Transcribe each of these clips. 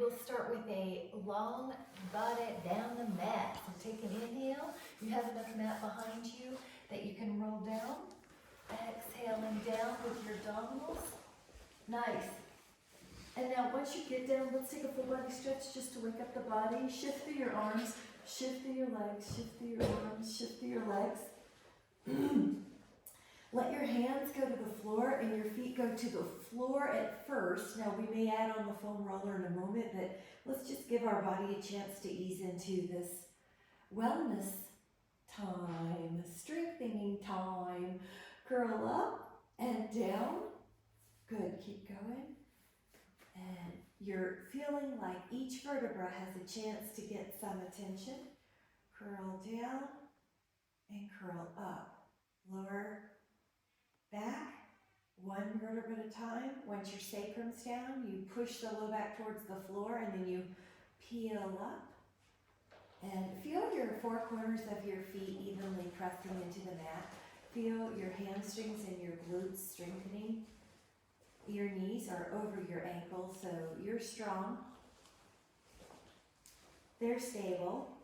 we'll start with a long body down the mat. So take an inhale. You have enough mat behind you that you can roll down. Exhaling down with your abdominals. Nice. And now once you get down, let's take a full body stretch just to wake up the body. Shift through your arms, shift through your legs, shift through your arms, shift through your legs. Let your hands go to the floor and your feet go to the floor at first. Now we may add on the foam roller in a moment, but let's just give our body a chance to ease into this wellness time, strengthening time. Curl up and down. Good, keep going. And you're feeling like each vertebra has a chance to get some attention. Curl down and curl up. Lower back, one vertebra at a time. Once your sacrum's down, you push the low back towards the floor and then you peel up. And feel your four corners of your feet evenly pressing into the mat. Feel your hamstrings and your glutes strengthening. Your knees are over your ankles, so you're strong. They're stable.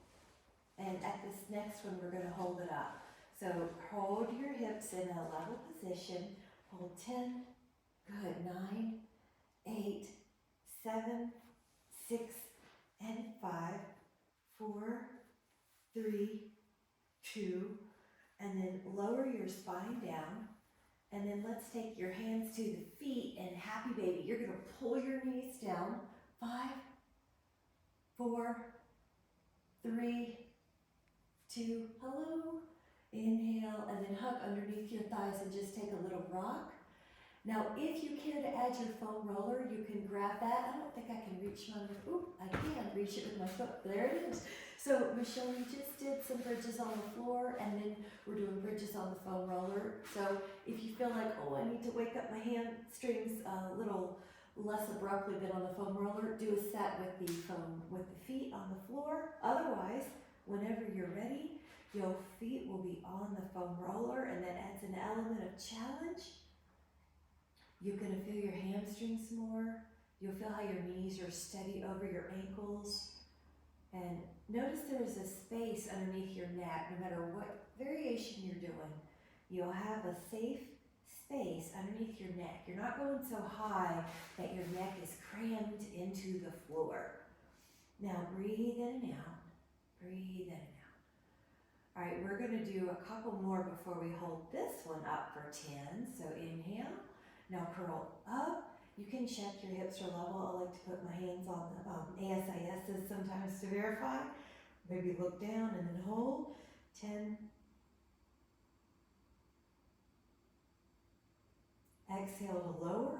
And at this next one, we're going to hold it up. So hold your hips in a level position. Hold 10, good, 9, 8, 7, 6, and 5, 4, 3, 2, and then lower your spine down. And then let's take your hands to the feet and happy baby. You're going to pull your knees down. 5, 4, 3, 2, hello. Inhale and then hug underneath your thighs and just take a little rock. Now, if you care to add your foam roller, you can grab that. I don't think I can reach mine. Ooh, I can reach it with my foot. There it is. So, Michelle, we just did some bridges on the floor, and then we're doing bridges on the foam roller. So, if you feel like, oh, I need to wake up my hamstrings a little less abruptly than on the foam roller, do a set with the foam, with the feet on the floor. Otherwise, whenever you're ready, your feet will be on the foam roller, and that adds an element of challenge. You're going to feel your hamstrings more. You'll feel how your knees are steady over your ankles. And notice there is a space underneath your neck, no matter what variation you're doing. You'll have a safe space underneath your neck. You're not going so high that your neck is crammed into the floor. Now breathe in and out. Breathe in and out. All right, we're going to do a couple more before we hold this one up for 10. So inhale. Now curl up. You can check your hips are level. I like to put my hands on the ASISs sometimes to verify. Maybe look down and then hold. 10. Exhale to lower.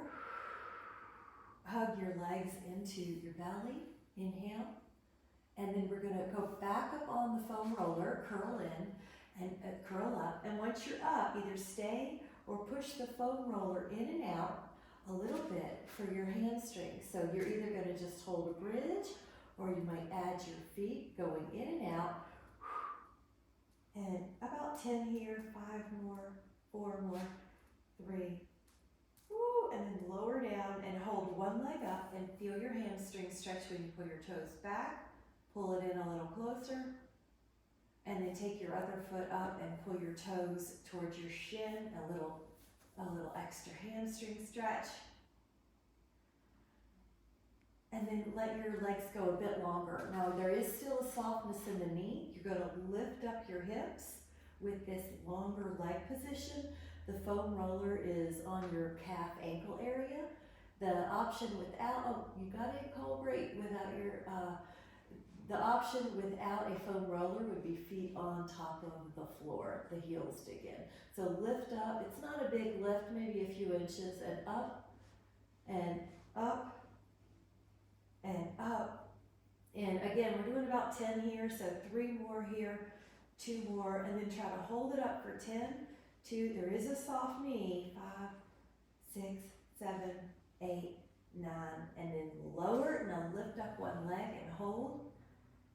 Hug your legs into your belly. Inhale. And then we're going to go back up on the foam roller, curl in and curl up. And once you're up, either stay or push the foam roller in and out a little bit for your hamstrings. So you're either going to just hold a bridge, or you might add your feet going in and out. And about 10 here, 5 more, 4 more, 3. Woo, and then lower down and hold one leg up and feel your hamstrings stretch when you pull your toes back. Pull it in a little closer. And then take your other foot up and pull your toes towards your shin, a little extra hamstring stretch. And then let your legs go a bit longer. Now there is still a softness in the knee. You're going to lift up your hips with this longer leg position. The foam roller is on your calf ankle area. The option without, oh, you got it, Cole, great, without your, the option without a foam roller would be feet on top of the floor, the heels dig in. So lift up, it's not a big lift, maybe a few inches, and up, and up, and up. And again, we're doing about 10 here, so 3 more here, 2 more, and then try to hold it up for 10, 2, there is a soft knee, 5, 6, 7, 8, 9, and then lower, now lift up one leg and hold.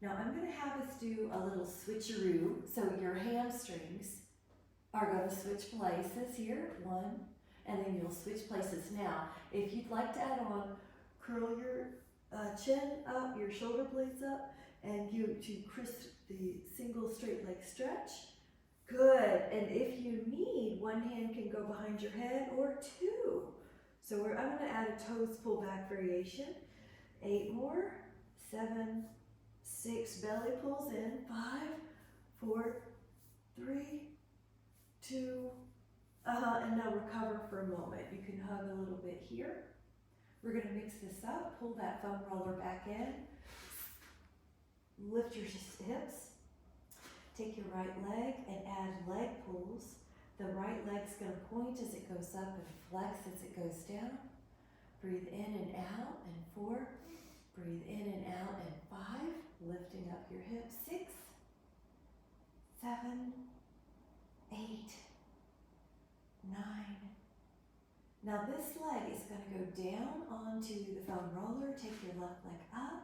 Now I'm going to have us do a little switcheroo. So your hamstrings are going to switch places here, 1, and then you'll switch places. Now, if you'd like to add on, curl your chin up, your shoulder blades up, and you to crisp the single straight leg stretch. Good, and if you need, one hand can go behind your head or two. So I'm gonna add a toes pull back variation. 8 more, 7, 6, belly pulls in, 5, 4, 3, 2, and now recover for a moment. You can hug a little bit here. We're gonna mix this up, pull that foam roller back in, lift your hips, take your right leg and add leg pulls. The right leg's gonna point as it goes up and flex as it goes down. Breathe in and out, and 4, breathe in and out, and 5, lifting up your hips, 6, 7, 8, 9. Now this leg is going to go down onto the foam roller. Take your left leg up,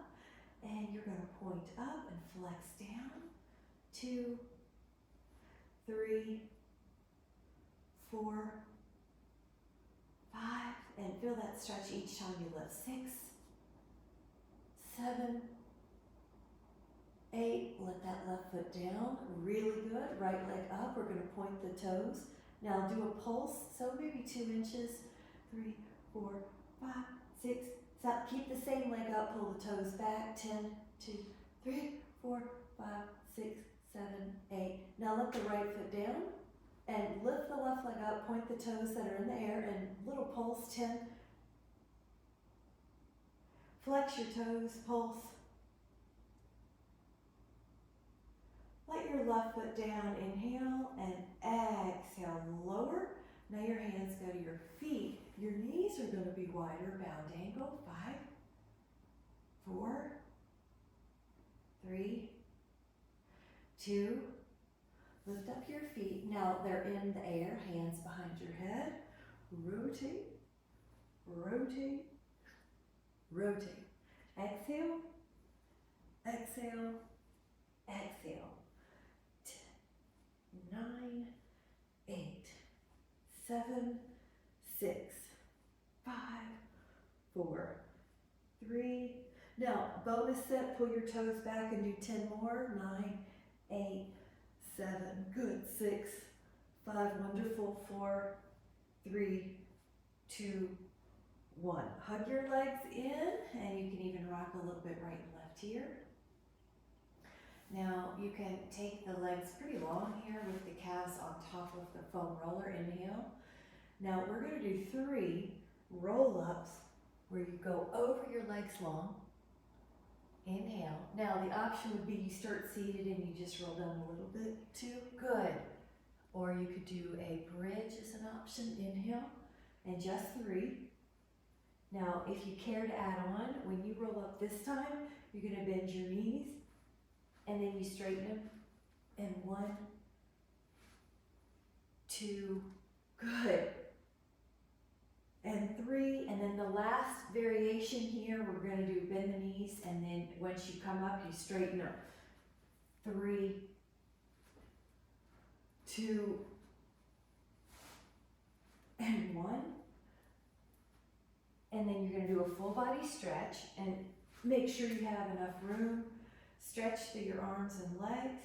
and you're going to point up and flex down. 2, 3, 4, 5, and feel that stretch each time you lift. 6, 7, 8, let that left foot down, really good. Right leg up, we're going to point the toes. Now do a pulse, so maybe 2 inches, 3, 4, 5, 6, 7. Keep the same leg up, pull the toes back, 10, 2, 3, 4, 5, 6, 7, 8. Now let the right foot down and lift the left leg up, point the toes that are in the air, and little pulse, 10. Flex your toes, pulse. Let your left foot down, inhale, and exhale, lower. Now your hands go to your feet. Your knees are going to be wider, bound angle. 5, 4, 3, 2, lift up your feet. Now they're in the air, hands behind your head. Rotate, rotate, rotate. Exhale, exhale, exhale. 9, 8, 7, 6, 5, 4, 3. Now, bonus set, pull your toes back and do 10 more. 9, 8, 7, good. 6, 5, wonderful. 4, 3, 2, 1. Hug your legs in, and you can even rock a little bit right and left here. Now you can take the legs pretty long here with the calves on top of the foam roller. Inhale. Now we're going to do 3 roll-ups where you go over your legs long. Inhale. Now the option would be you start seated and you just roll down a little bit. 2, good. Or you could do a bridge as an option. Inhale. And just 3. Now if you care to add on, when you roll up this time, you're going to bend your knees. And then you straighten them, and 1, 2, good, and 3, and then the last variation here, we're going to do bend the knees, and then once you come up, you straighten them. 3, 2, and 1, and then you're going to do a full body stretch, and make sure you have enough room. Stretch through your arms and legs.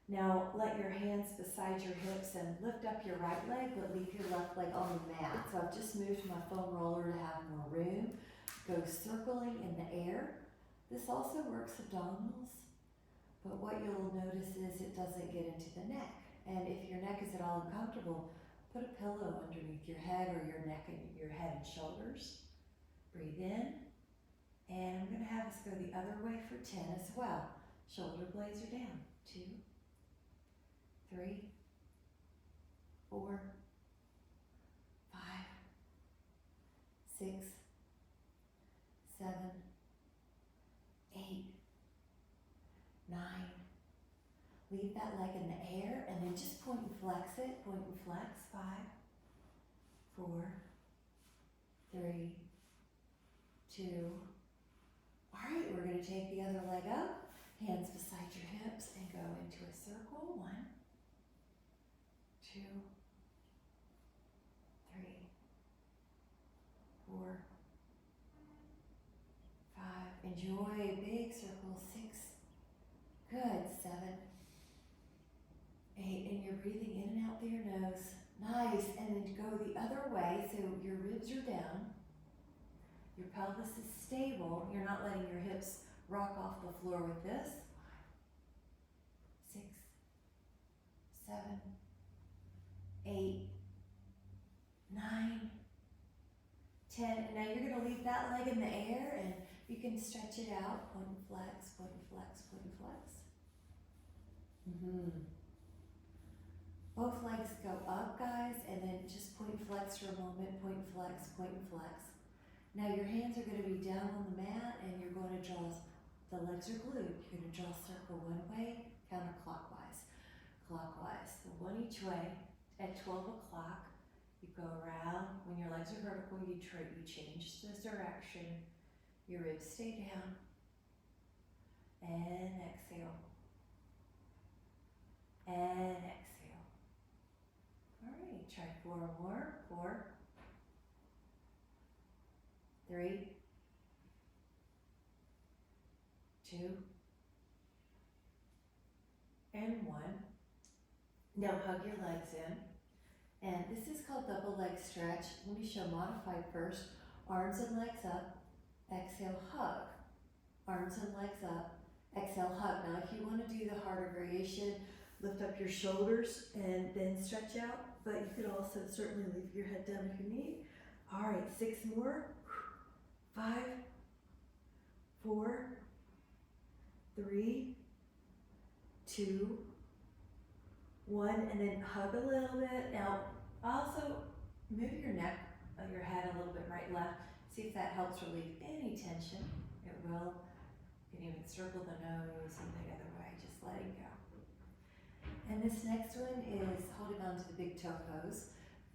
Now let your hands beside your hips and lift up your right leg, but leave your left leg on the mat. So I've just moved my foam roller to have more room. Go circling in the air. This also works abdominals, but what you'll notice is it doesn't get into the neck. And if your neck is at all uncomfortable, put a pillow underneath your head or your neck and your head and shoulders. Breathe in. And I'm going to have us go the other way for 10 as well. Shoulder blades are down. 2, 3, 4, 5, 6, 7, 8, 9. Leave that leg in the air and then just point and flex it. Point and flex. 5, 4, 3, 2. All right, we're going to take the other leg up, hands beside your hips, and go into a circle. 1, 2, 3, 4, 5, Enjoy big circle. 6. Good. 7, 8. And you're breathing in and out through your nose. Nice. And then go the other way. So your ribs are down. Your pelvis is stable. You're not letting your hips rock off the floor with this. 6, 7, 8, 9, 10. And now you're going to leave that leg in the air and you can stretch it out. Point and flex, point and flex, point and flex. Both legs go up, guys, and then just point and flex for a moment. Point and flex, point and flex. Now your hands are going to be down on the mat and you're going to draw, the legs are glued. You're going to draw a circle one way, counterclockwise, clockwise. So one each way. At 12 o'clock, you go around. When your legs are vertical, you change the direction. Your ribs stay down. And exhale. And exhale. All right, try 4 more. 4, 3, 2, and 1. Now hug your legs in. And this is called double leg stretch. Let me show modified first. Arms and legs up. Exhale, hug. Arms and legs up. Exhale, hug. Now if you want to do the harder variation, lift up your shoulders and then stretch out. But you could also certainly leave your head down if you need. All right, 6 more. 5, 4, 3, 2, 1, and then hug a little bit. Now, also move your neck, your head a little bit right, left. See if that helps relieve any tension. It will. You can even circle the nose and the other way, just letting go. And this next one is holding on to the big toe pose.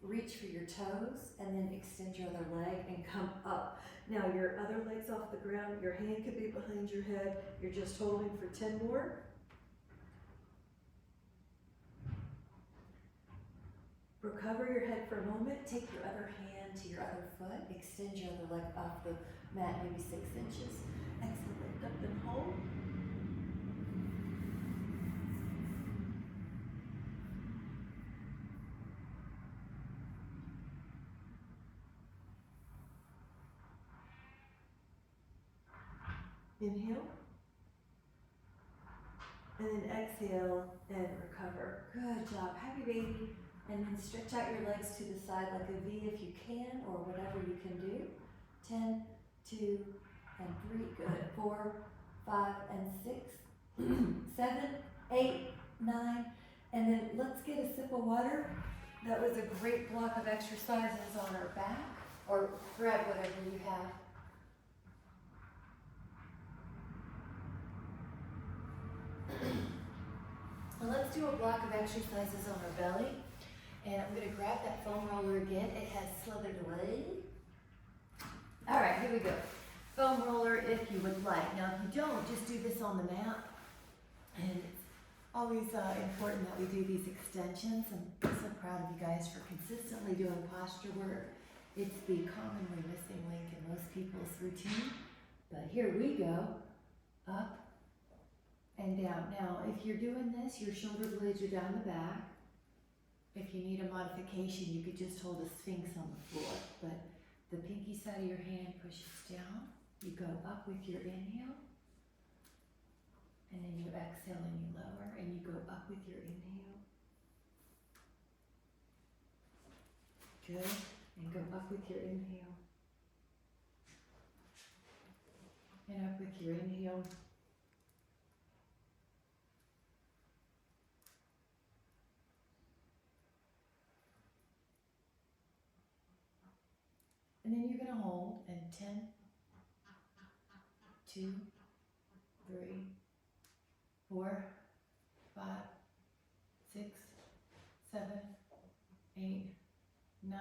Reach for your toes and then extend your other leg and come up. Now your other leg's off the ground. Your hand could be behind your head. You're just holding for 10 more. Recover your head for a moment. Take your other hand to your other foot. Extend your other leg off the mat, maybe 6 inches. Exhale, lift up and hold. Inhale. And then exhale and recover. Good job. Happy baby. And then stretch out your legs to the side like a V if you can, or whatever you can do. 10, 2, and 3. Good. 4, 5, and 6, 7, 8, 9. And then let's get a sip of water. That was a great block of exercises on our back, or grab whatever you have. And let's do a block of exercises on our belly. And I'm going to grab that foam roller again. It has slithered away. All right, here we go. Foam roller if you would like. Now, if you don't, just do this on the mat. And it's always important that we do these extensions. I'm so proud of you guys for consistently doing posture work. It's the commonly missing link in most people's routine. But here we go. Up and down. Now, if you're doing this, your shoulder blades are down the back. If you need a modification, you could just hold a sphinx on the floor. But the pinky side of your hand pushes down. You go up with your inhale. And then you exhale and you lower. And you go up with your inhale. Good. And go up with your inhale. And up with your inhale. And then you're going to hold, and 10, 2, 3, 4, 5, 6, 7, 8, 9.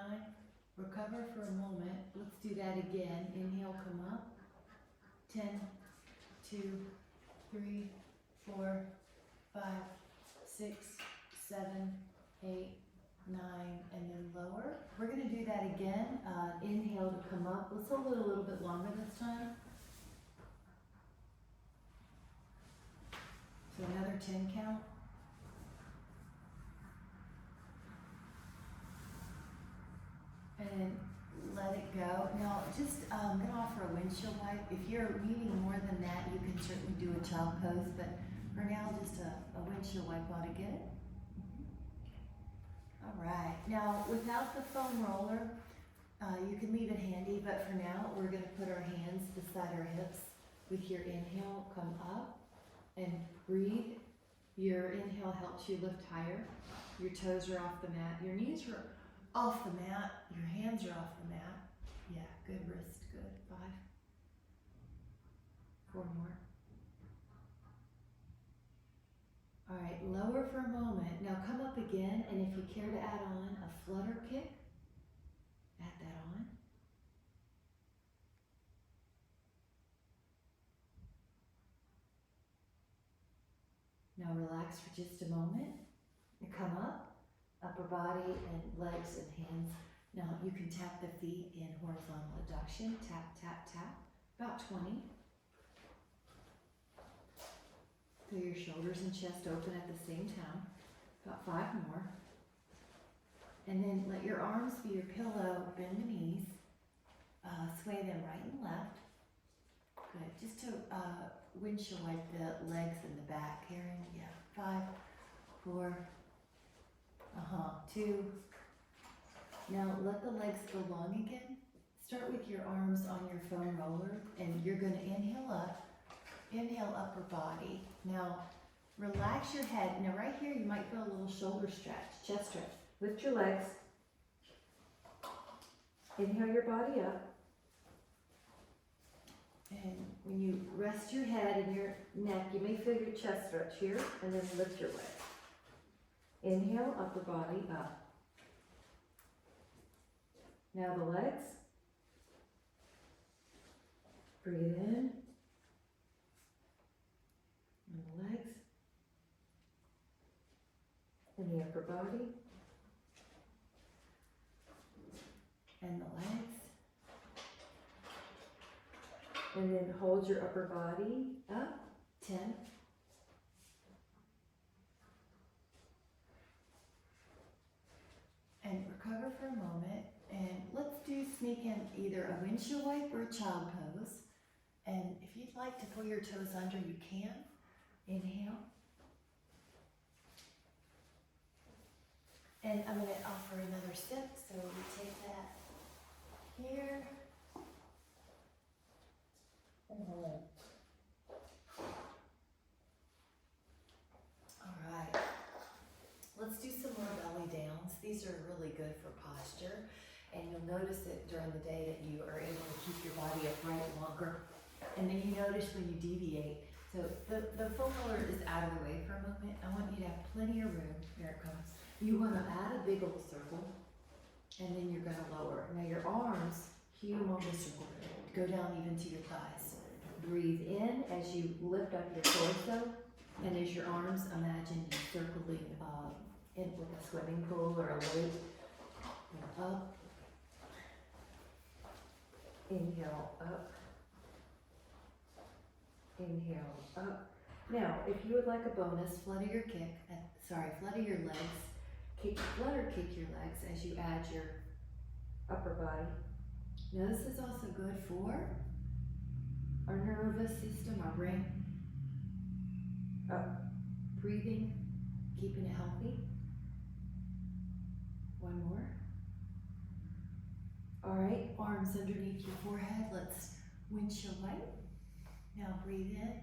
Recover for a moment. Let's do that again. Inhale, come up. 10, 2, 3, 4, 5, 6, 7, 8, 9, and then lower. We're going to do that again. Inhale to come up. Let's hold it a little bit longer this time. a windshield wipe. If you're needing more than that, you can certainly do a child pose, but for now, just a windshield wipe ought to get it. All right, now without the foam roller, you can leave it handy, but for now, we're gonna put our hands beside our hips. With your inhale, come up and breathe. Your inhale helps you lift higher. Your toes are off the mat. Your knees are off the mat. Your hands are off the mat. Yeah, good wrist, good. 5. 4 more. All right, lower for a moment. Now come up again, and if you care to add on a flutter kick, add that on. Now relax for just a moment and come up, upper body and legs and hands. Now you can tap the feet in horizontal adduction, tap, tap, tap, about 20. Feel your shoulders and chest open at the same time, about 5 more. And then let your arms be your pillow, bend the knees, sway them right and left. Good, just to windshield wipe the legs and the back, Erin. Yeah, 5, 4, 2. Now let the legs go long again. Start with your arms on your foam roller, and you're gonna inhale up, inhale upper body. Now relax your head. Now right here, you might feel a little shoulder stretch, chest stretch. Lift your legs, inhale your body up. And when you rest your head and your neck, you may feel your chest stretch here, and then lift your legs. Inhale, upper body up. Now the legs. Breathe in. And the legs. And the upper body. And the legs. And then hold your upper body up, 10. And recover for a moment. And let's sneak in either a windshield wipe or a child pose. And if you'd like to pull your toes under, you can. Inhale. And I'm going to offer another sip. So we take that here. All right, let's do some more belly downs. These are really good for posture, and you'll notice it during the day that you are able to keep your body upright longer, and then you notice when you deviate. So the foam roller is out of the way for a moment. I want you to have plenty of room. Here it comes. You want to add a big old circle, and then you're going to lower. Now your arms, humongous circle, go down even to your thighs. Breathe in as you lift up your torso, and as your arms, imagine you circling in with a swimming pool or a lake. Up. Inhale, up. Inhale, up. Now, if you would like a bonus, flutter your legs. Flutter kick your legs as you add your upper body. Now, this is also good for our nervous system, our brain. Up, breathing, keeping it healthy. 1 more. All right, arms underneath your forehead. Let's windshield wipe. Now breathe in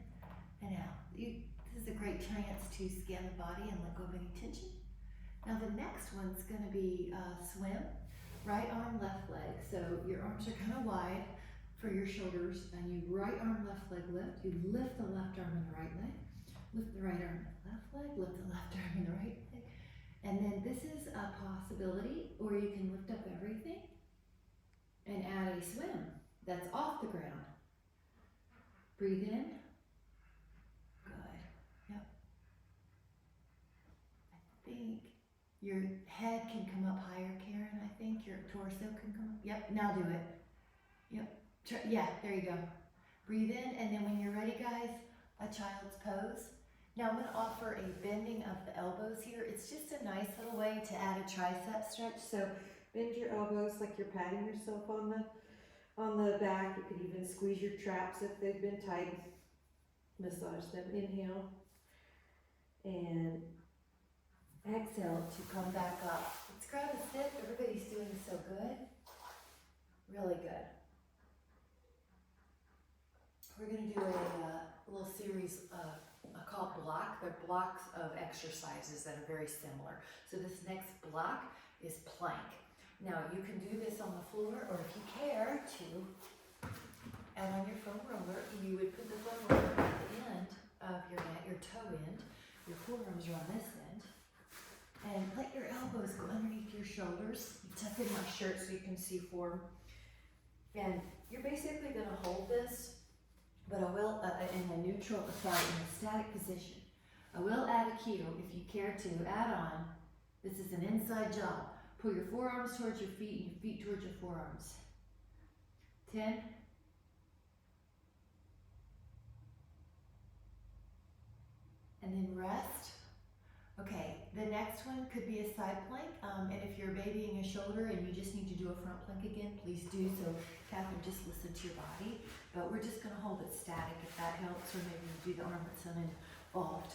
and out. This is a great chance to scan the body and let go of any tension. Now the next one's gonna be swim. Right arm, left leg. So your arms are kind of wide for your shoulders, and you right arm, left leg lift. You lift the left arm and the right leg. Lift the right arm and the left leg. Lift the left arm and the right leg. And then this is a possibility, or you can lift up everything and add a swim that's off the ground. Breathe in. Good. Yep. I think your head can come up higher, Karen. I think your torso can come up. Yep, now do it. Yep. Yeah, there you go. Breathe in, and then when you're ready, guys, a child's pose. Now I'm going to offer a bending of the elbows here. It's just a nice little way to add a tricep stretch. So bend your elbows like you're patting yourself on On the back, you could even squeeze your traps if they've been tight. Massage them. Inhale. And Exhale to come back up. Let's grab a sip. Everybody's doing so good. Really good. We're going to do a little series called block. They're blocks of exercises that are very similar. So this next block is plank. Now you can do this on the floor, or if you care to, and on your foam roller, you would put the foam roller at the end of your mat, your toe end. Your forearms are on this end. And let your elbows go underneath your shoulders. You tuck in my shirt so you can see form. And you're basically going to hold this, but I will, in a neutral, in a static position. I will add a cue if you care to add on. This is an inside job. Pull your forearms towards your feet and your feet towards your forearms. 10. And then rest. Okay, the next one could be a side plank, and if you're babying a shoulder and you just need to do a front plank again, please do so. Catherine, just listen to your body, but we're just gonna hold it static if that helps, or maybe you do the arm that's uninvolved.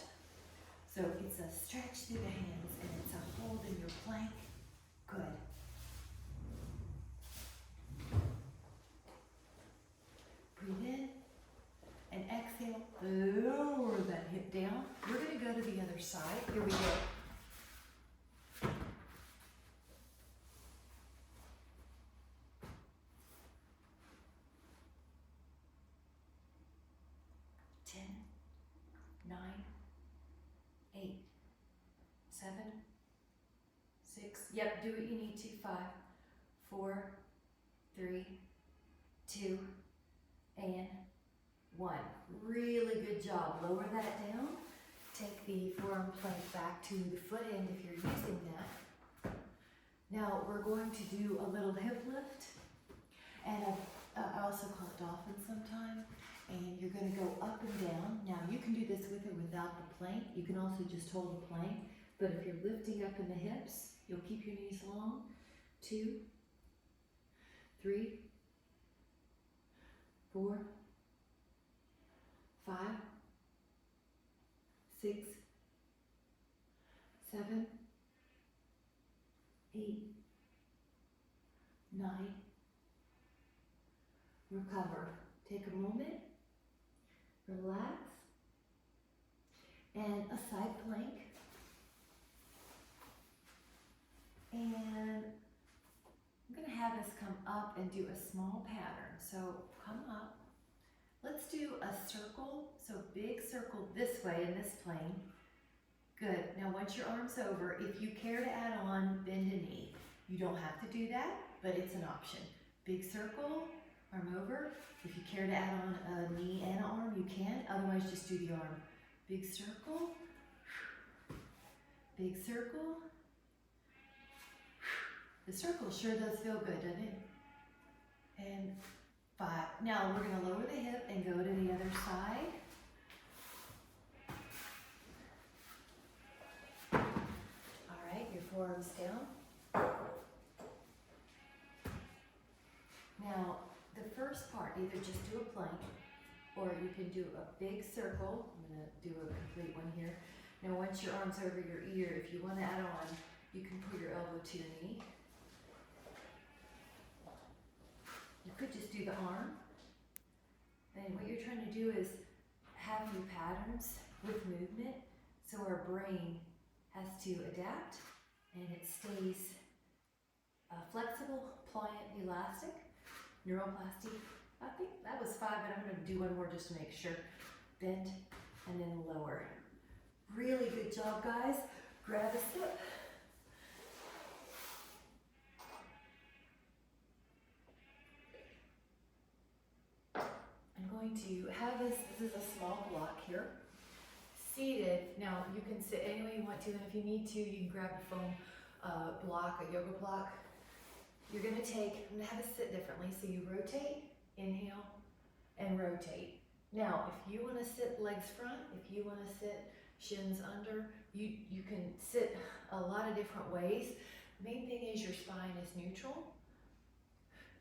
So it's a stretch through the hands and it's a hold in your plank. Good. Breathe in and exhale, lower that hip down. We're gonna go to the other side. Here we go. Yep, do what you need to. 5, 4, 3, 2, and 1. Really good job. Lower that down. Take the forearm plank back to the foot end if you're using that. Now we're going to do a little hip lift, and I also call it dolphin sometime. And you're going to go up and down. Now you can do this with or without the plank. You can also just hold the plank. But if you're lifting up in the hips, you'll keep your knees long. 2, 3, 4, 5, 6, 7, 8, 9. Recover. Take a moment. Relax. And a side plank. And I'm going to have us come up and do a small pattern. So come up. Let's do a circle. So big circle this way in this plane. Good. Now once your arm's over, if you care to add on, bend a knee. You don't have to do that, but it's an option. Big circle, arm over. If you care to add on a knee and an arm, you can. Otherwise, just do the arm. Big circle. Big circle. The circle sure does feel good, doesn't it? And 5. Now we're going to lower the hip and go to the other side. All right, your forearms down. Now, the first part, either just do a plank, or you can do a big circle. I'm going to do a complete one here. Now, once your arm's over your ear, if you want to add on, you can put your elbow to your knee. You could just do the arm. And what you're trying to do is have new patterns with movement, so our brain has to adapt and it stays flexible, pliant, elastic, neuroplasty. I think that was 5, but I'm going to do one more just to make sure. Bend and then lower. Really good job, guys. Grab a sip. I'm going to have this is a small block here. Seated, now you can sit any way you want to, and if you need to, you can grab a foam block, a yoga block. You're gonna take, I'm gonna have it sit differently, so you rotate, inhale, and rotate. Now, if you wanna sit legs front, if you wanna sit shins under, you can sit a lot of different ways. The main thing is your spine is neutral.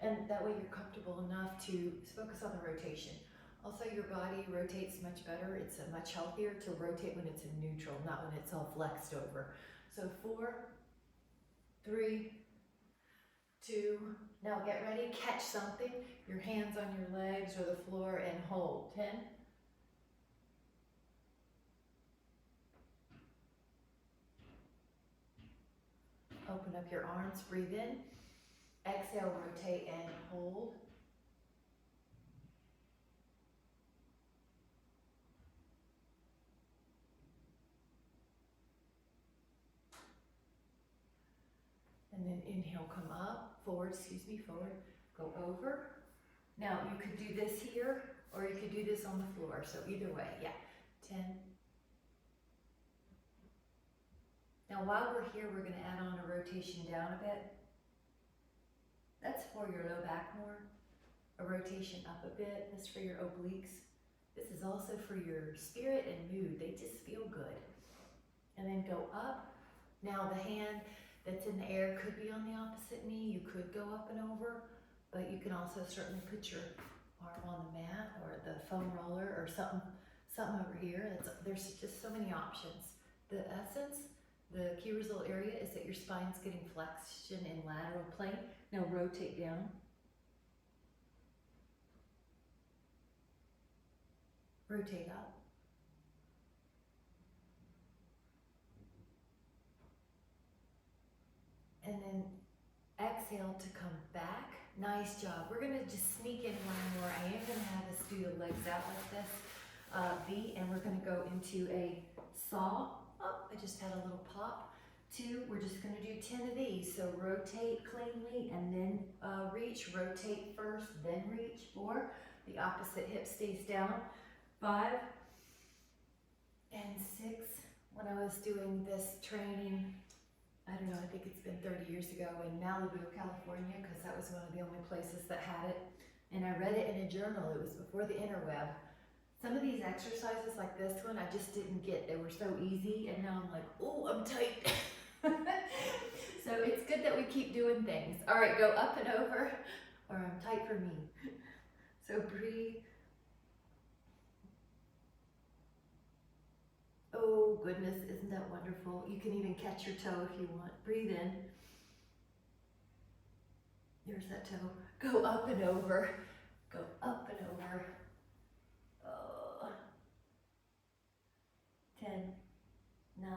And that way you're comfortable enough to focus on the rotation. Also, your body rotates much better. It's much healthier to rotate when it's in neutral, not when it's all flexed over. So 4, 3, 2, now get ready, catch something, your hands on your legs or the floor and hold. 10, open up your arms, breathe in, exhale, rotate and hold. And then inhale, come up, forward, forward, go over. Now you could do this here, or you could do this on the floor, so either way, yeah. 10. Now while we're here, we're gonna add on a rotation down a bit. That's for your low back more. A rotation up a bit, this for your obliques. This is also for your spirit and mood, they just feel good. And then go up. Now the hand that's in the air could be on the opposite knee, you could go up and over, but you can also certainly put your arm on the mat or the foam roller or something over here. There's just so many options. The essence, the key result area is that your spine's getting flexion in lateral plane. Now rotate down. Rotate up. And then exhale to come back. Nice job. We're gonna just sneak in one more. I am gonna have us do the legs out like this, V, and we're gonna go into a saw. Oh, I just had a little pop. 2, we're just gonna do 10 of these. So rotate cleanly and then reach. Rotate first, then reach. 4, the opposite hip stays down. 5 and 6. When I was doing this training, I don't know, I think it's been 30 years ago in Malibu, California, because that was one of the only places that had it. And I read it in a journal, it was before the interweb. Some of these exercises like this one, I just didn't get. They were so easy, and now I'm like, oh, I'm tight. So it's good that we keep doing things. All right, go up and over, or I'm tight for me. So breathe. Oh goodness, isn't that wonderful? You can even catch your toe if you want. Breathe in. There's that toe. Go up and over. Go up and over. 10, 9,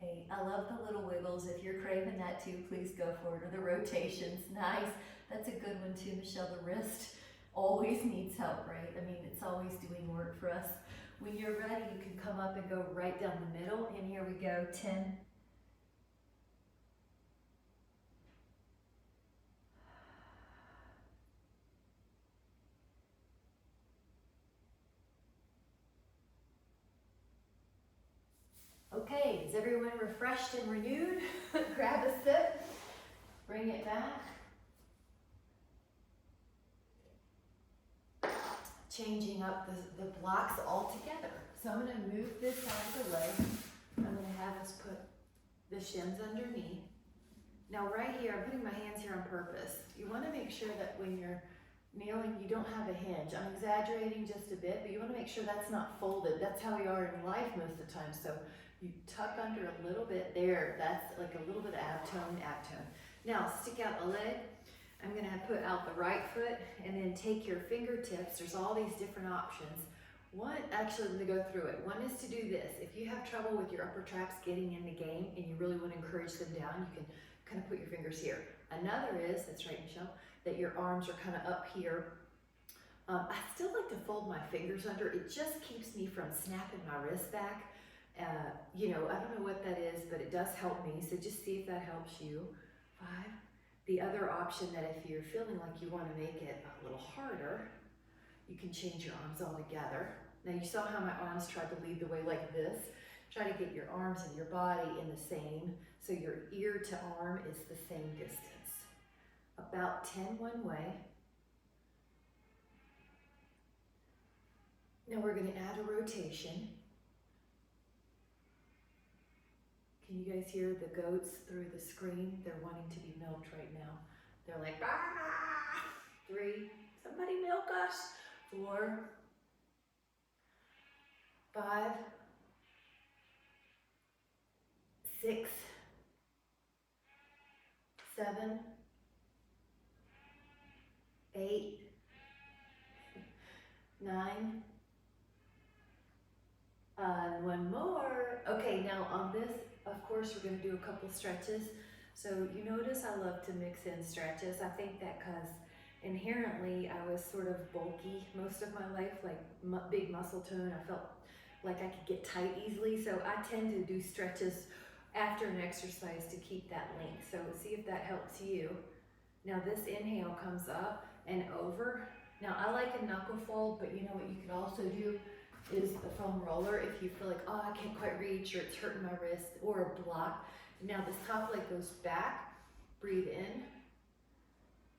8. I love the little wiggles. If you're craving that too, please go for it. Or the rotations. Nice. That's a good one too, Michelle. The wrist always needs help, right? I mean, it's always doing work for us. When you're ready, you can come up and go right down the middle. And here we go, 10. Okay, is everyone refreshed and renewed? Grab a sip, bring it back. Changing up the blocks altogether. So I'm gonna move this out of the way. I'm gonna have us put the shins underneath. Now right here, I'm putting my hands here on purpose. You wanna make sure that when you're kneeling, you don't have a hinge. I'm exaggerating just a bit, but you wanna make sure that's not folded. That's how we are in life most of the time. So you tuck under a little bit there. That's like a little bit of ab tone. Now stick out the leg. I'm gonna put out the right foot and then take your fingertips. There's all these different options. Actually, let me go through it. One is to do this. If you have trouble with your upper traps getting in the game and you really want to encourage them down, you can kind of put your fingers here. Another is, that's right, Michelle, that your arms are kind of up here. I still like to fold my fingers under. It just keeps me from snapping my wrist back. You know, I don't know what that is, but it does help me. So just see if that helps you. 5. The other option, that if you're feeling like you want to make it a little harder, you can change your arms altogether. Now you saw how my arms tried to lead the way like this. Try to get your arms and your body in the same, so your ear to arm is the same distance. About 10 one way. Now we're going to add a rotation. Can you guys hear the goats through the screen? They're wanting to be milked right now. They're like, ah! 3, somebody milk us. 4, 5, 6, 7, 8, 9, and one more. Okay, now on this, of course, we're gonna do a couple stretches. So you notice I love to mix in stretches. I think that because inherently I was sort of bulky most of my life, like big muscle tone. I felt like I could get tight easily. So I tend to do stretches after an exercise to keep that length. So see if that helps you. Now this inhale comes up and over. Now I like a knuckle fold, but you know what you could also do is the foam roller if you feel like, oh, I can't quite reach or it's hurting my wrist, or a block. Now this top leg goes back, breathe in.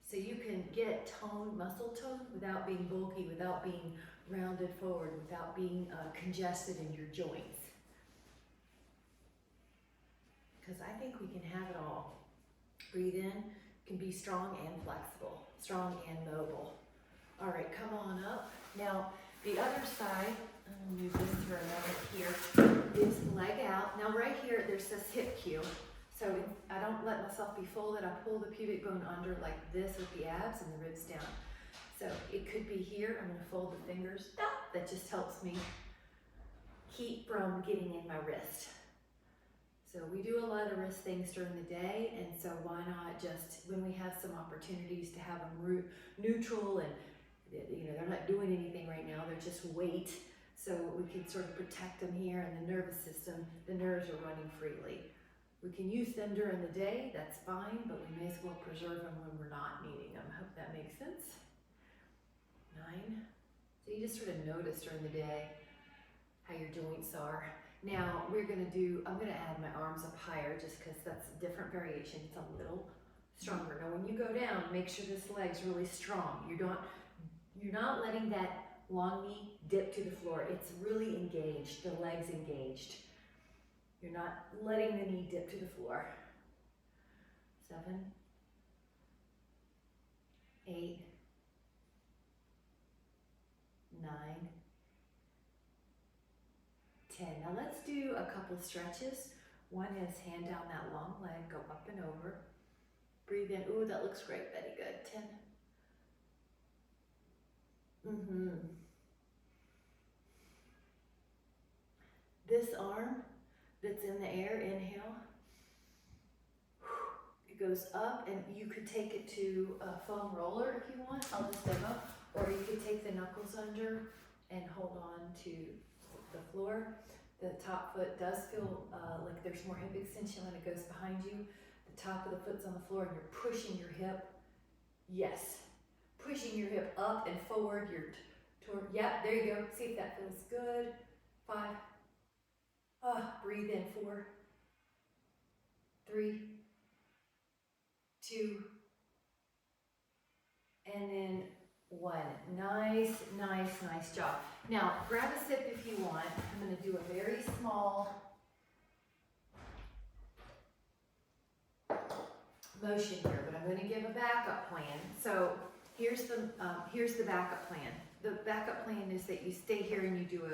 So you can get tone, muscle tone without being bulky, without being rounded forward, without being congested in your joints. Because I think we can have it all. Breathe in, can be strong and flexible, strong and mobile. All right, come on up. Now, the other side, I'm gonna move this for a moment here, is leg out. Now right here, there's this hip cue. So I don't let myself be folded. I pull the pubic bone under like this with the abs and the ribs down. So it could be here. I'm gonna fold the fingers. That just helps me keep from getting in my wrist. So we do a lot of wrist things during the day, and so why not just, when we have some opportunities to have them neutral and you know, they're not doing anything right now, they're just weight. So we can sort of protect them here, and the nervous system, the nerves are running freely. We can use them during the day, that's fine, but we may as well preserve them when we're not needing them. I hope that makes sense. 9. So you just sort of notice during the day how your joints are. Now we're gonna do, I'm gonna add my arms up higher just because that's a different variation. It's a little stronger. Now when you go down, make sure this leg's really strong. You're not letting that long knee dip to the floor. It's really engaged, the leg's engaged. You're not letting the knee dip to the floor. 7, 8, 9, 10. Now let's do a couple stretches. One is hand down that long leg, go up and over. Breathe in. Ooh, that looks great, Betty. Good. 10. This arm that's in the air, inhale. It goes up, and you could take it to a foam roller if you want. I'll just demo. Or you could take the knuckles under and hold on to the floor. The top foot does feel like there's more hip extension when it goes behind you. The top of the foot's on the floor and you're pushing your hip. Yes. Pushing your hip up and forward. Yeah, there you go. See if that feels good. 5. Breathe in. 4, 3, 2, and then 1. Nice, nice, nice job. Now, grab a sip if you want. I'm going to do a very small motion here, but I'm going to give a backup plan. So here's the backup plan. The backup plan is that you stay here and you do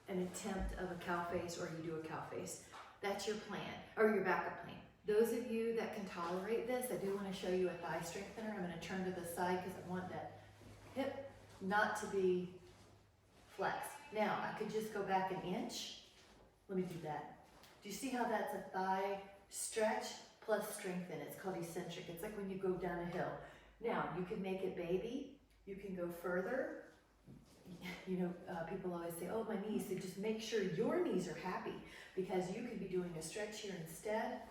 an attempt of a cow face, or you do a cow face. That's your plan, or your backup plan. Those of you that can tolerate this, I do want to show you a thigh strengthener. I'm going to turn to the side because I want that hip not to be flexed. Now, I could just go back an inch. Let me do that. Do you see how that's a thigh stretch plus strengthen? It's called eccentric. It's like when you go down a hill. Now, you can make it baby. You can go further. You know, people always say, oh, my knees. So just make sure your knees are happy, because you could be doing a stretch here instead.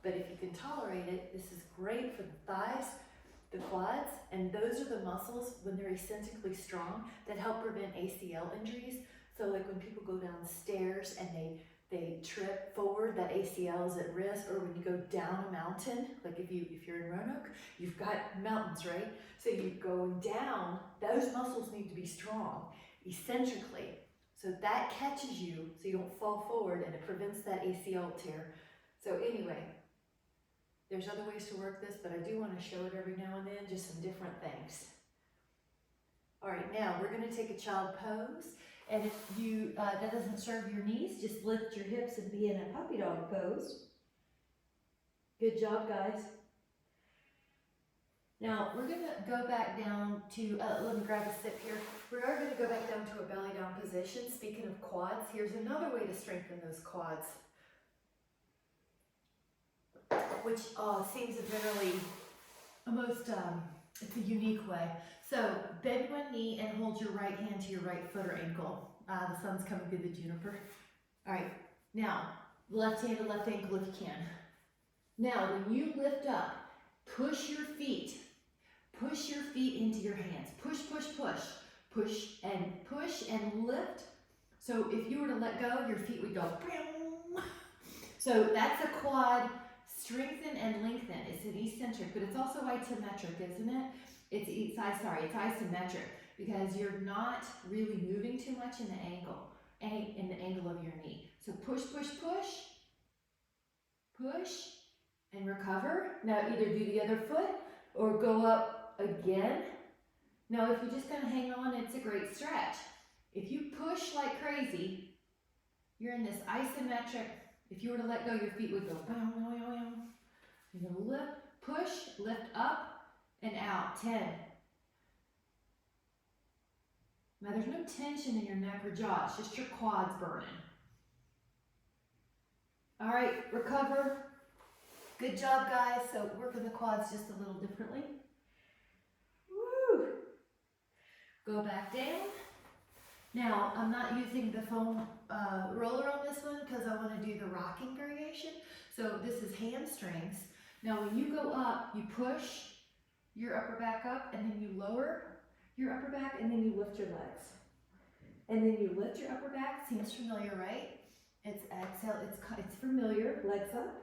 But if you can tolerate it, this is great for the thighs, the quads, and those are the muscles, when they're eccentrically strong, that help prevent ACL injuries. So like when people go down stairs and they trip forward, that ACL is at risk. Or when you go down a mountain, like if you're in Roanoke, you've got mountains, right? So you're going down, those muscles need to be strong, eccentrically. So that catches you so you don't fall forward, and it prevents that ACL tear. So anyway, There's other ways to work this, but I do want to show it every now and then, just some different things. All right, now we're going to take a child pose. And if you that doesn't serve your knees, just lift your hips and be in a puppy dog pose. Good job, guys. Now we're going to go back down to, let me grab a sip here. We are going to go back down to a belly down position. Speaking of quads, here's another way to strengthen those quads, which seems generally most, it's a unique way. So bend one knee and hold your right hand to your right foot or ankle. The sun's coming through the juniper. All right, now left hand to left ankle if you can. Now when you lift up, push your feet into your hands. Push, push, push, push and lift. So if you were to let go, your feet would go. So that's a quad. Strengthen and lengthen. It's an eccentric, but it's also isometric, isn't it? It's isometric because you're not really moving too much in the angle of your knee. So push, push, push, push, and recover. Now either do the other foot or go up again. Now if you just kind of hang on, it's a great stretch. If you push like crazy, you're in this isometric. If you were to let go, your feet would go. You're going to lift, push, lift up and out. 10. Now there's no tension in your neck or jaw. It's just your quads burning. All right, recover. Good job, guys. So working the quads just a little differently. Woo! Go back down. Now, I'm not using the foam roller on this one because I want to do the rocking variation. So this is hamstrings. Now when you go up, you push your upper back up and then you lower your upper back and then you lift your legs. And then you lift your upper back. Seems familiar, right? It's exhale, it's familiar, legs up.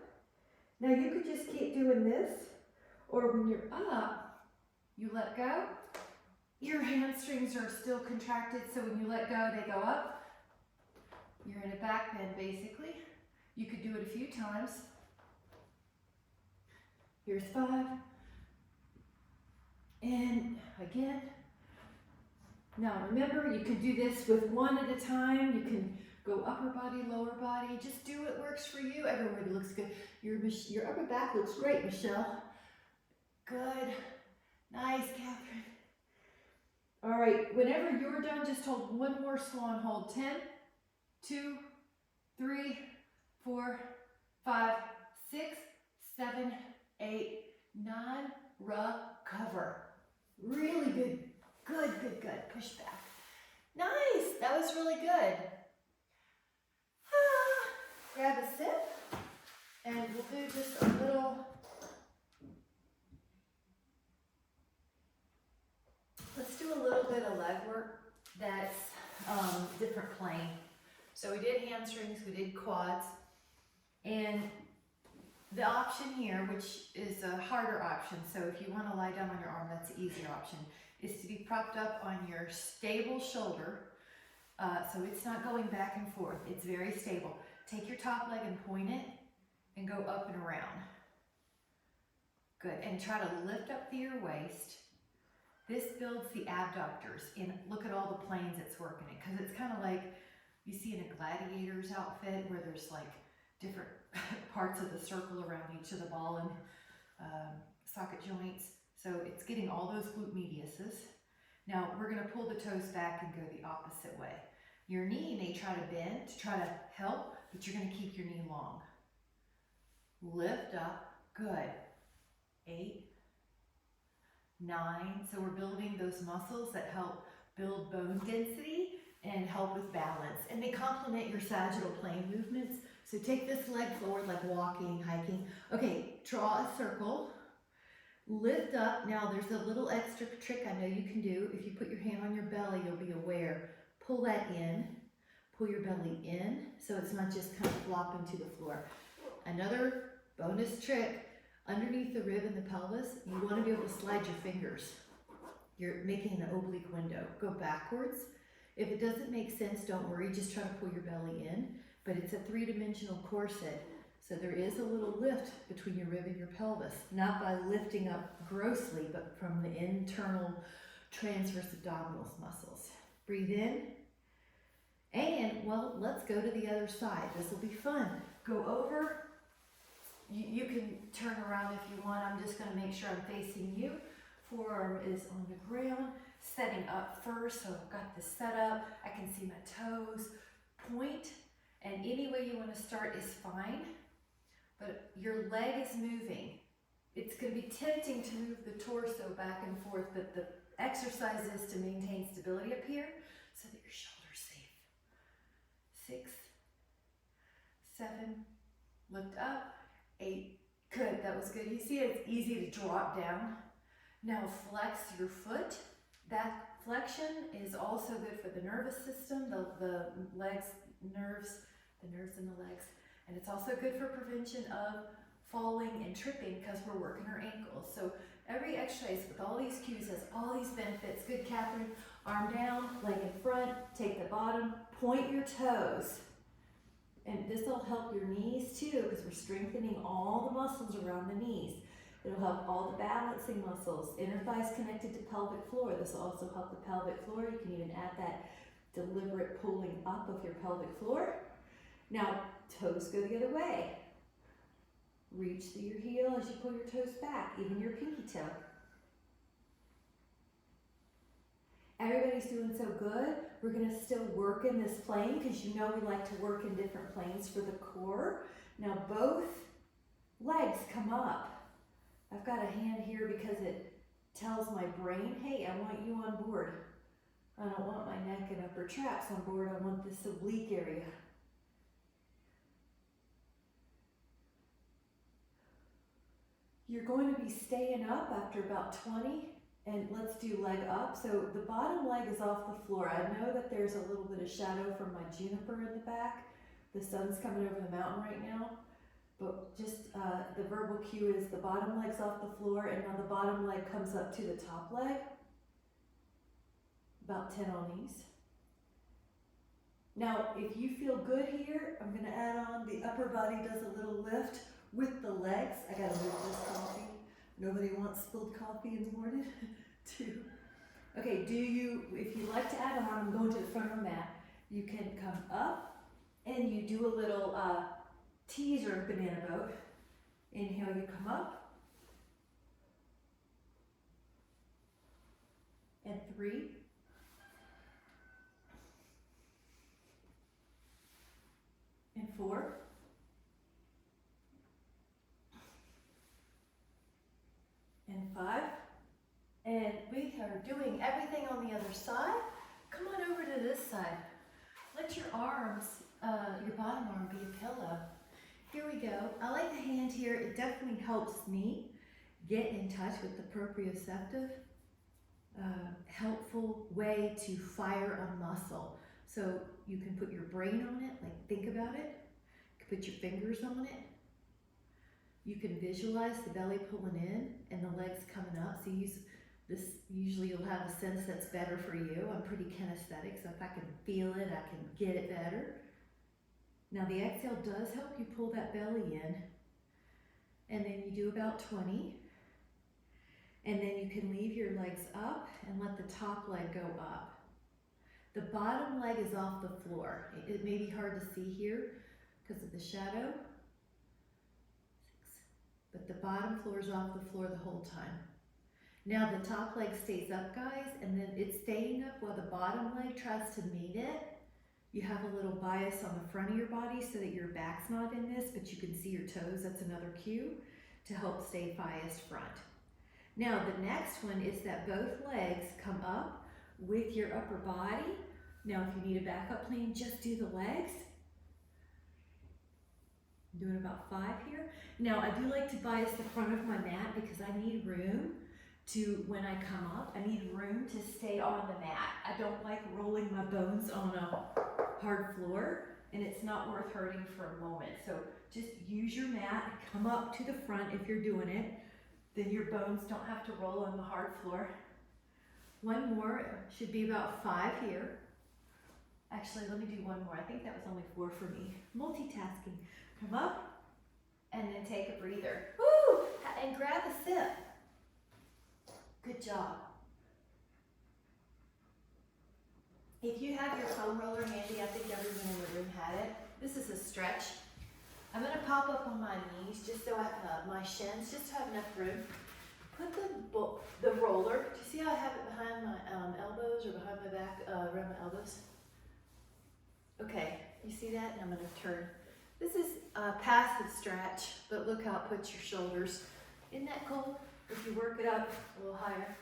Now you could just keep doing this, or when you're up, you let go. Your hamstrings are still contracted, so when you let go, they go up. You're in a back bend, basically. You could do it a few times. Here's 5. And again. Now remember, you can do this with one at a time. You can go upper body, lower body. Just do what works for you. Everybody looks good. Your upper back looks great, Michelle. Good. Nice, Catherine. All right, whenever you're done, just hold one more swan hold. 10, 2, 3, 4, 5, 6, 7, 8, 9, recover. Really good. Good, good, good. Push back. Nice. That was really good. Grab a sip, and we'll do just a little. Let's do a little bit of leg work that's different plane. So we did hamstrings, we did quads, and the option here, which is a harder option, so if you want to lie down on your arm, that's the easier option, is to be propped up on your stable shoulder, so it's not going back and forth, it's very stable. Take your top leg and point it, and go up and around. Good, and try to lift up through your waist. This builds the abductors, and look at all the planes it's working in, because it's kind of like you see in a gladiator's outfit where there's like different parts of the circle around each of the ball and socket joints. So it's getting all those glute mediuses. Now we're going to pull the toes back and go the opposite way. Your knee may try to bend to try to help, but you're going to keep your knee long. Lift up. Good. 8, 9. So we're building those muscles that help build bone density and help with balance. And they complement your sagittal plane movements. So take this leg forward like walking, hiking. Okay, draw a circle. Lift up. Now there's a little extra trick I know you can do. If you put your hand on your belly, you'll be aware. Pull that in. Pull your belly in so it's not just kind of flopping to the floor. Another bonus trick. Underneath the rib and the pelvis, you want to be able to slide your fingers. You're making an oblique window. Go backwards. If it doesn't make sense, don't worry. Just try to pull your belly in. But it's a 3-dimensional corset So there is a little lift between your rib and your pelvis, not by lifting up grossly, but from the internal transverse abdominal muscles. Breathe in. And, well, let's go to the other side. This will be fun. Go over. You can turn around if you want. I'm just going to make sure I'm facing you. Forearm is on the ground. Setting up first, so I've got this set up. I can see my toes. Point. And any way you want to start is fine. But your leg is moving. It's going to be tempting to move the torso back and forth, but the exercise is to maintain stability up here so that your shoulder's safe. 6, 7, lift up, 8, good, that was good. You see it's easy to drop down. Now flex your foot. That flexion is also good for the nervous system, the legs, the nerves in the legs. And it's also good for prevention of falling and tripping because we're working our ankles. So every exercise with all these cues has all these benefits. Good, Catherine. Arm down, leg in front, take the bottom, point your toes. And this will help your knees too because we're strengthening all the muscles around the knees. It'll help all the balancing muscles. Inner thighs connected to pelvic floor. This will also help the pelvic floor. You can even add that deliberate pulling up of your pelvic floor. Now, toes go the other way. Reach through your heel as you pull your toes back, even your pinky toe. Everybody's doing so good. We're gonna still work in this plane because you know we like to work in different planes for the core. Now both legs come up. I've got a hand here because it tells my brain, hey, I want you on board. I don't want my neck and upper traps on board. I want this oblique area. You're going to be staying up after about 20, and let's do leg up. So the bottom leg is off the floor. I know that there's a little bit of shadow from my juniper in the back. The sun's coming over the mountain right now, but just the verbal cue is the bottom leg's off the floor, and now the bottom leg comes up to the top leg. About 10 on these. Now, if you feel good here, I'm gonna add on the upper body does a little lift with the legs. I gotta move this coffee. Nobody wants spilled coffee in the morning. 2. Okay, if you like to add on, I'm going to the front of the mat. You can come up and you do a little teaser banana boat. Inhale, you come up. And 3. And 4. And 5. And we are doing everything on the other side. Come on over to this side. Let your arms, your bottom arm be a pillow. Here we go. I like the hand here. It definitely helps me get in touch with the proprioceptive, helpful way to fire a muscle. So you can put your brain on it, like think about it. You can put your fingers on it. You can visualize the belly pulling in and the legs coming up. So use this, usually you'll have a sense that's better for you. I'm pretty kinesthetic, so if I can feel it, I can get it better. Now the exhale does help you pull that belly in. And then you do about 20. And then you can leave your legs up and let the top leg go up. The bottom leg is off the floor. It may be hard to see here because of the shadow. 6. But the bottom floor is off the floor the whole time. Now the top leg stays up, guys, and then it's staying up while the bottom leg tries to meet it. You have a little bias on the front of your body so that your back's not in this, but you can see your toes. That's another cue to help stay biased front. Now the next one is that both legs come up with your upper body. Now if you need a backup plan, just do the legs. I'm doing about 5 here. Now I do like to bias the front of my mat because I need room to, when I come up, I need room to stay on the mat. I don't like rolling my bones on a hard floor, and it's not worth hurting for a moment. So just use your mat, come up to the front if you're doing it. Then your bones don't have to roll on the hard floor. One more, should be about 5 here. Actually, let me do one more. I think that was only 4 for me. Multitasking. Come up, and then take a breather. Woo! And grab a sip. Good job. If you have your foam roller handy, I think everyone in the room had it. This is a stretch. I'm gonna pop up on my knees just so I have my shins, just to have enough room. Put the roller, do you see how I have it behind my elbows or behind my back, around my elbows? Okay, you see that? And I'm gonna turn. This is a passive stretch, but look how it puts your shoulders. Isn't that cool? If you work it up a little higher.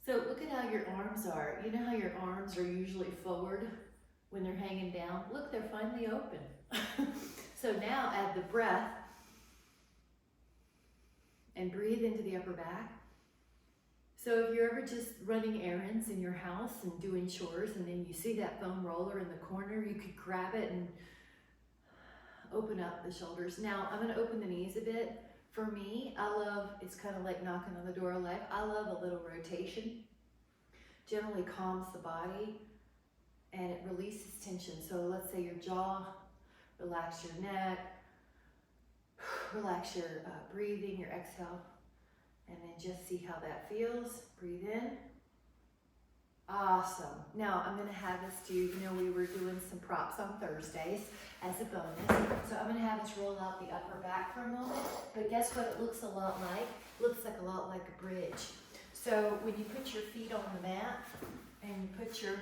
So look at how your arms are. You know how your arms are usually forward when they're hanging down? Look, they're finally open. So now add the breath and breathe into the upper back. So if you're ever just running errands in your house and doing chores and then you see that foam roller in the corner, you could grab it and open up the shoulders. Now I'm gonna open the knees a bit. For me, I love, it's kind of like knocking on the door of life. I love a little rotation. Generally calms the body and it releases tension. So let's say your jaw, relax your neck, relax your breathing, your exhale, and then just see how that feels. Breathe in. Awesome. Now I'm gonna have us do, you know, we were doing some props on Thursdays as a bonus. So I'm gonna have us roll out the upper back for a moment. But guess what it looks a lot like? It looks like a lot like a bridge. So when you put your feet on the mat and you put your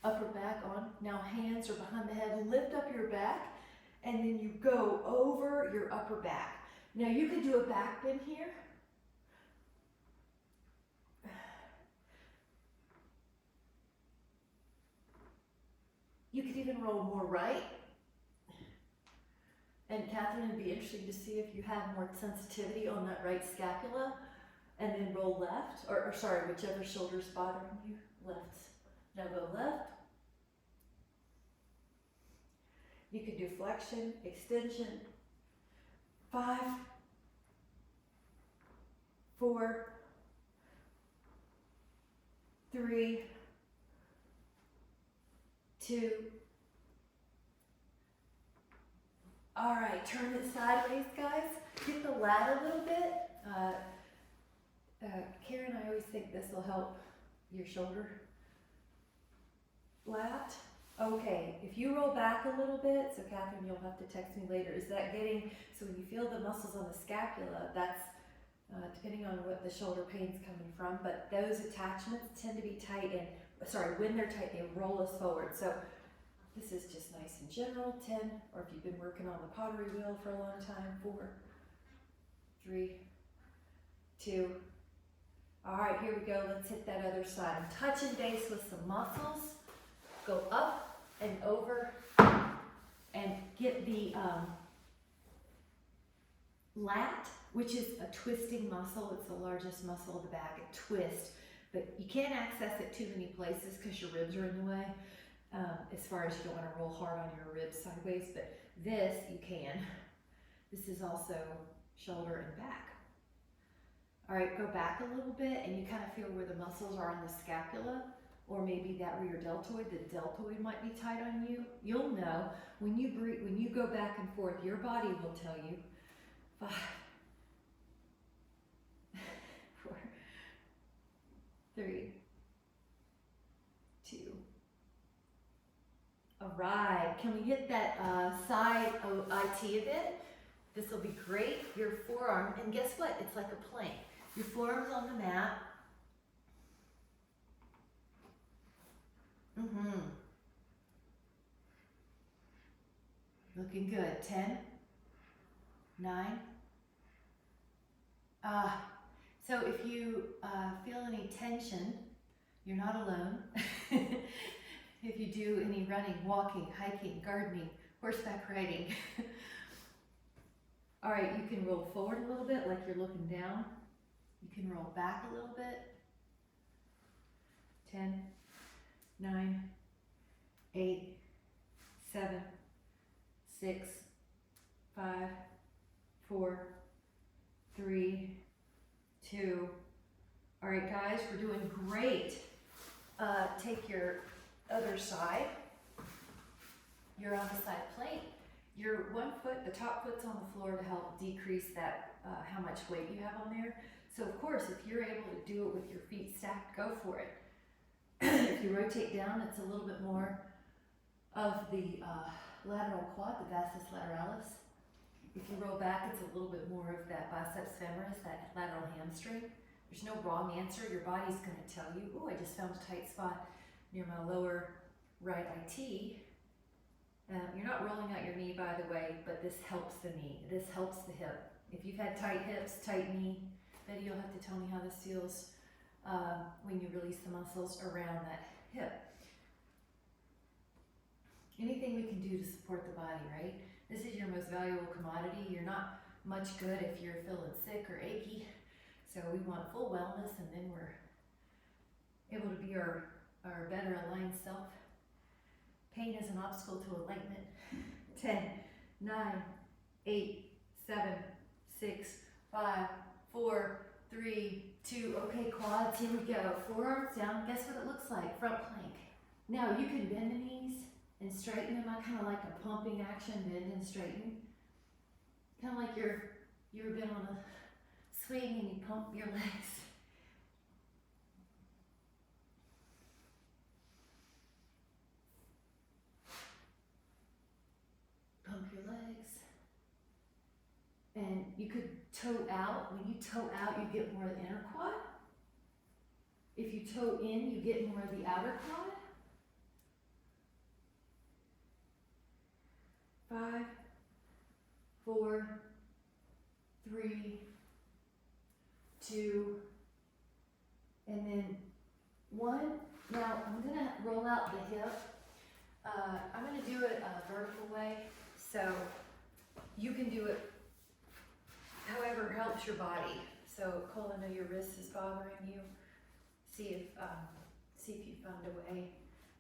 upper back on, now hands are behind the head, lift up your back, and then you go over your upper back. Now you could do a back bend here. You could even roll more right. And Catherine, it'd be interesting to see if you have more sensitivity on that right scapula. And then roll left, or sorry, whichever shoulder's bothering you, left. Now go left. You can do flexion, extension. 5, 4, 3, 2. All right, turn it sideways, guys. Get the lat a little bit. Karen, I always think this will help your shoulder lat. Okay, if you roll back a little bit, so Catherine, you'll have to text me later, is that getting, so when you feel the muscles on the scapula, that's depending on what the shoulder pain's coming from, but those attachments tend to be tight and, sorry, when they're tight, they roll us forward. So this is just nice and general, 10, or if you've been working on the pottery wheel for a long time, 4, 3, 2. All right, here we go. Let's hit that other side. I'm touching base with some muscles. Go up and over and get the lat, which is a twisting muscle. It's the largest muscle of the back. It twists, but you can't access it too many places because your ribs are in the way. As far as you don't want to roll hard on your ribs sideways, but this you can. This is also shoulder and back. All right, go back a little bit and you kind of feel where the muscles are on the scapula, or maybe that rear deltoid. The deltoid might be tight on you. You'll know when you breathe, when you go back and forth, your body will tell you. 5, 4, 3, 2. All right, can we hit that side IT a bit? This will be great. Your forearm, and guess what? It's like a plank. Your forearm's on the mat. Looking good. 10, 9. So if you feel any tension, you're not alone. If you do any running, walking, hiking, gardening, horseback riding. All right, you can roll forward a little bit like you're looking down. You can roll back a little bit. 10, 9, 8, 7, 6, 5, 4, 3, 2. All right, guys, we're doing great. Take your other side. You're on the side plank. your one foot, the top foot's on the floor to help decrease that, how much weight you have on there. So of course, if you're able to do it with your feet stacked, go for it. If you rotate down, it's a little bit more of the lateral quad, the vastus lateralis. If you roll back, it's a little bit more of that biceps femoris, that lateral hamstring. There's no wrong answer. Your body's going to tell you, oh, I just found a tight spot near my lower right IT. You're not rolling out your knee, by the way, but this helps the knee. This helps the hip. If you've had tight hips, tight knee, Betty, you'll have to tell me how this feels when you release the muscles around that hip. Anything we can do to support the body, right? This is your most valuable commodity. You're not much good if you're feeling sick or achy. So we want full wellness, and then we're able to be our better aligned self. Pain is an obstacle to enlightenment. 10, 9, 8, 7, 6, 5, 4, 3, 2. Okay, quads, here we go. Forearms down. Guess what it looks like? Front plank. Now you can bend the knees and straighten them. I kind of like a pumping action, bend and straighten. Kind of like you ever been on a swing and you pump your legs. Pump your legs. And you could toe out. When you toe out, you get more of the inner quad. If you toe in, you get more of the outer quad. 5, 4, 3, 2, and then 1. Now I'm gonna roll out the hip. I'm gonna do it a vertical way, so you can do it however helps your body. So Cole, I know your wrist is bothering you. See if you found a way,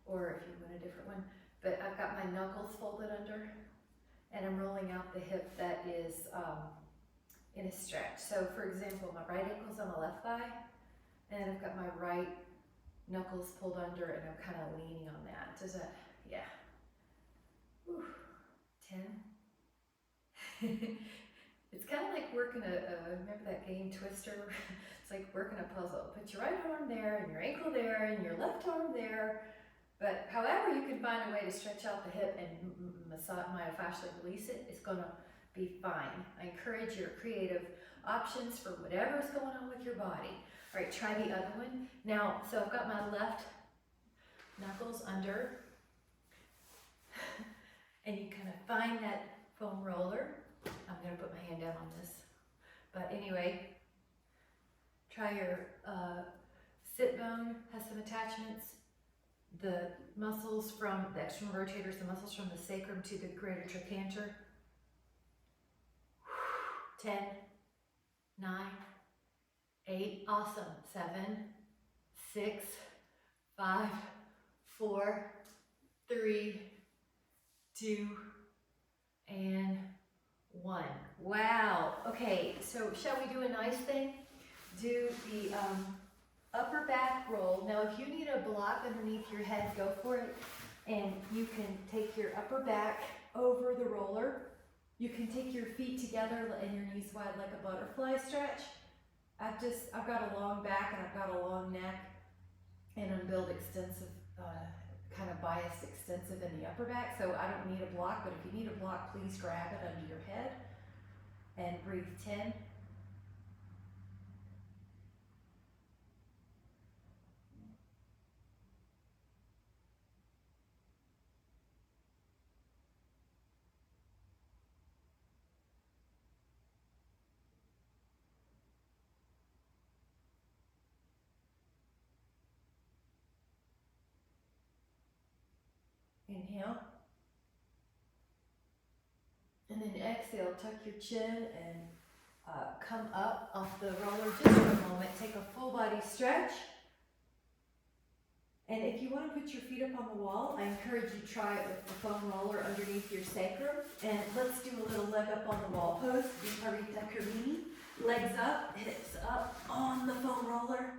or if you want a different one. But I've got my knuckles folded under, and I'm rolling out the hip that is in a stretch. So for example, my right ankle's on my left thigh, and I've got my right knuckles pulled under, and I'm kind of leaning on that. Does that, yeah. Whew. 10. It's kind of like working remember that game Twister? It's like working a puzzle. Put your right arm there, and your ankle there, and your left arm there. But however you can find a way to stretch out the hip and myofascially release it, it's gonna be fine. I encourage your creative options for whatever's going on with your body. All right, try the other one. Now, so I've got my left knuckles under, and you kind of find that foam roller. I'm gonna put my hand down on this. But anyway, try your sit bone, has some attachments. The muscles from the external rotators, the muscles from the sacrum to the greater trochanter. 10, 9, 8, awesome. 7, 6, 5, 4, 3, 2, and 1. Wow. Okay, so shall we do a nice thing? Do the upper back roll. Now, if you need a block underneath your head, go for it. And you can take your upper back over the roller. You can take your feet together and your knees wide like a butterfly stretch. I've got a long back and I've got a long neck, and I'm built extensive, kind of biased extensive in the upper back. So I don't need a block, but if you need a block, please grab it under your head and breathe 10. Inhale. And then exhale, tuck your chin and come up off the roller just for a moment. Take a full body stretch. And if you want to put your feet up on the wall, I encourage you to try it with the foam roller underneath your sacrum. And let's do a little leg up on the wall pose. Viparita Karini. Legs up, hips up on the foam roller.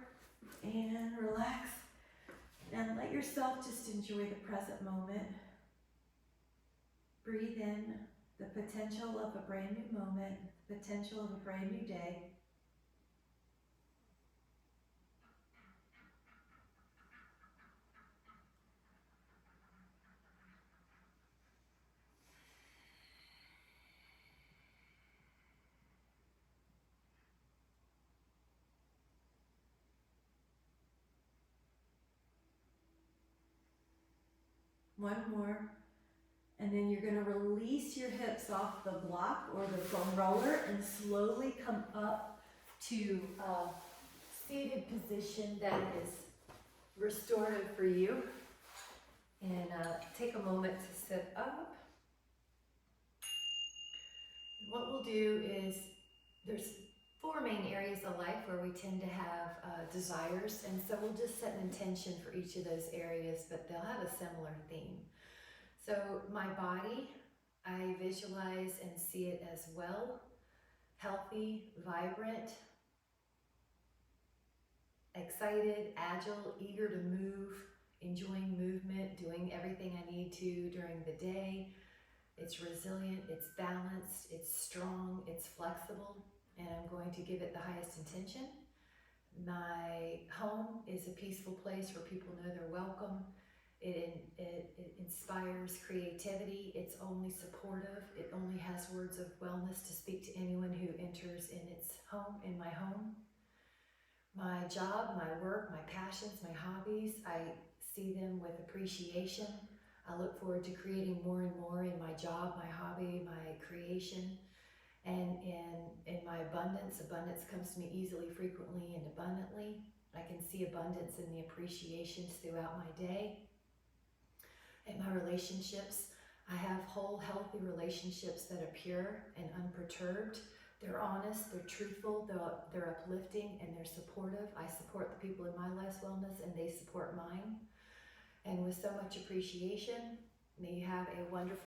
And relax. And let yourself just enjoy the present moment. Breathe in the potential of a brand new moment, the potential of a brand new day. One more. And then you're gonna release your hips off the block or the foam roller and slowly come up To a seated position that is restorative for you. And take a moment to sit up. What we'll do is, there's 4 main areas of life where we tend to have desires, and so we'll just set an intention for each of those areas, but they'll have a similar theme. So my body, I visualize and see it as well, healthy, vibrant, excited, agile, eager to move, enjoying movement, doing everything I need to during the day. It's resilient, it's balanced, it's strong, it's flexible, and I'm going to give it the highest intention. My home is a peaceful place where people know they're welcome. It inspires creativity, it's only supportive, it only has words of wellness to speak to anyone who enters in its home, in my home. My job, my work, my passions, my hobbies, I see them with appreciation. I look forward to creating more and more in my job, my hobby, my creation. And in my abundance comes to me easily, frequently, and abundantly. I can see abundance in the appreciations throughout my day. In my relationships, I have whole, healthy relationships that are pure and unperturbed. They're honest, they're truthful, they're uplifting, and they're supportive. I support the people in my life's wellness, and they support mine. And with so much appreciation, may you have a wonderful